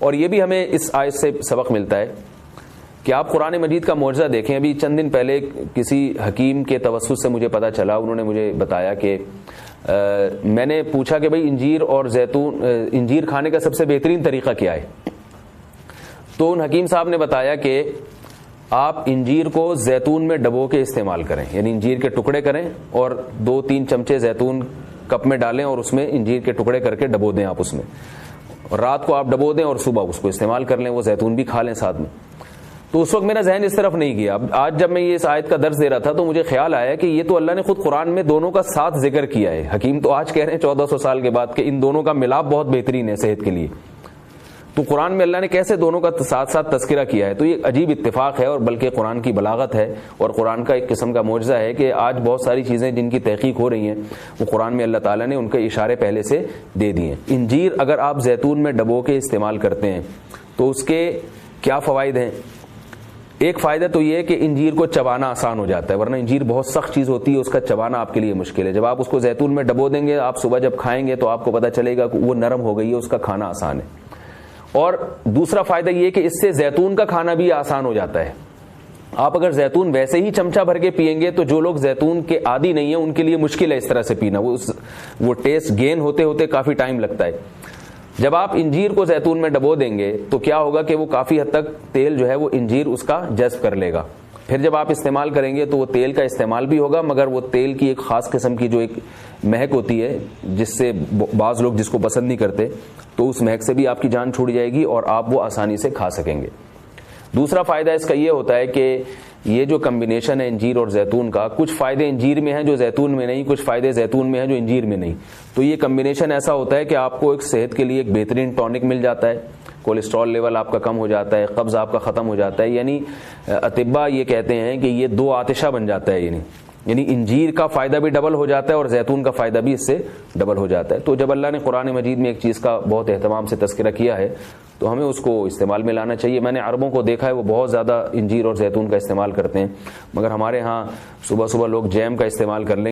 اور یہ بھی ہمیں اس آیت سے سبق ملتا ہے کہ آپ قرآن مجید کا معجزہ دیکھیں. ابھی چند دن پہلے کسی حکیم کے توسط سے مجھے پتہ چلا, انہوں نے مجھے بتایا کہ میں نے پوچھا کہ بھئی انجیر اور زیتون, انجیر کھانے کا سب سے بہترین طریقہ کیا ہے؟ تو ان حکیم صاحب نے بتایا کہ آپ انجیر کو زیتون میں ڈبو کے استعمال کریں, یعنی انجیر کے ٹکڑے کریں اور 2-3 چمچے زیتون کپ میں ڈالیں اور اس میں انجیر کے ٹکڑے کر کے ڈبو دیں آپ اس میں, اور رات کو آپ ڈبو دیں اور صبح اس کو استعمال کر لیں, وہ زیتون بھی کھا لیں ساتھ میں. تو اس وقت میرا ذہن اس طرف نہیں گیا. اب آج جب میں یہ اس آیت کا درس دے رہا تھا تو مجھے خیال آیا کہ یہ تو اللہ نے خود قرآن میں دونوں کا ساتھ ذکر کیا ہے. حکیم تو آج کہہ رہے ہیں 1400 سال کے بعد کہ ان دونوں کا ملاپ بہت بہترین ہے صحت کے لیے. تو قرآن میں اللہ نے کیسے دونوں کا ساتھ ساتھ تذکرہ کیا ہے؟ تو یہ عجیب اتفاق ہے, اور بلکہ قرآن کی بلاغت ہے اور قرآن کا ایک قسم کا معجزہ ہے کہ آج بہت ساری چیزیں جن کی تحقیق ہو رہی ہیں وہ قرآن میں اللہ تعالیٰ نے ان کے اشارے پہلے سے دے دیے. انجیر اگر آپ زیتون میں ڈبو کے استعمال کرتے ہیں تو اس کے کیا فوائد ہیں؟ ایک فائدہ تو یہ ہے کہ انجیر کو چبانا آسان ہو جاتا ہے, ورنہ انجیر بہت سخت چیز ہوتی ہے, اس کا چبانا آپ کے لیے مشکل ہے. جب آپ اس کو زیتون میں ڈبو دیں گے, آپ صبح جب کھائیں گے تو آپ کو پتہ چلے گا کہ وہ نرم ہو گئی ہے, اس کا کھانا آسان ہے. اور دوسرا فائدہ یہ کہ اس سے زیتون کا کھانا بھی آسان ہو جاتا ہے. آپ اگر زیتون ویسے ہی چمچہ بھر کے پئیں گے تو جو لوگ زیتون کے عادی نہیں ہیں ان کے لیے مشکل ہے اس طرح سے پینا, وہ ٹیسٹ گین ہوتے ہوتے کافی ٹائم لگتا ہے. جب آپ انجیر کو زیتون میں ڈبو دیں گے تو کیا ہوگا کہ وہ کافی حد تک تیل جو ہے وہ انجیر اس کا جذب کر لے گا. پھر جب آپ استعمال کریں گے تو وہ تیل کا استعمال بھی ہوگا, مگر وہ تیل کی ایک خاص قسم کی جو ایک مہک ہوتی ہے جس سے بعض لوگ جس کو پسند نہیں کرتے, تو اس مہک سے بھی آپ کی جان چھوٹ جائے گی اور آپ وہ آسانی سے کھا سکیں گے. دوسرا فائدہ اس کا یہ ہوتا ہے کہ یہ جو کمبینیشن ہے انجیر اور زیتون کا, کچھ فائدے انجیر میں ہیں جو زیتون میں نہیں, کچھ فائدے زیتون میں ہیں جو انجیر میں نہیں. تو یہ کمبینیشن ایسا ہوتا ہے کہ آپ کو ایک صحت کے لیے ایک بہترین ٹونک مل جاتا ہے, کولیسٹرول لیول آپ کا کم ہو جاتا ہے, قبض آپ کا ختم ہو جاتا ہے. یعنی اطباء یہ کہتے ہیں کہ یہ 2 آتشہ بن جاتا ہے, یعنی انجیر کا فائدہ بھی ڈبل ہو جاتا ہے اور زیتون کا فائدہ بھی اس سے ڈبل ہو جاتا ہے. تو جب اللہ نے قرآن مجید میں ایک چیز کا بہت اہتمام سے تذکرہ کیا ہے تو ہمیں اس کو استعمال میں لانا چاہیے. میں نے عربوں کو دیکھا ہے وہ بہت زیادہ انجیر اور زیتون کا استعمال کرتے ہیں, مگر ہمارے ہاں صبح صبح لوگ جیم کا استعمال کر لیں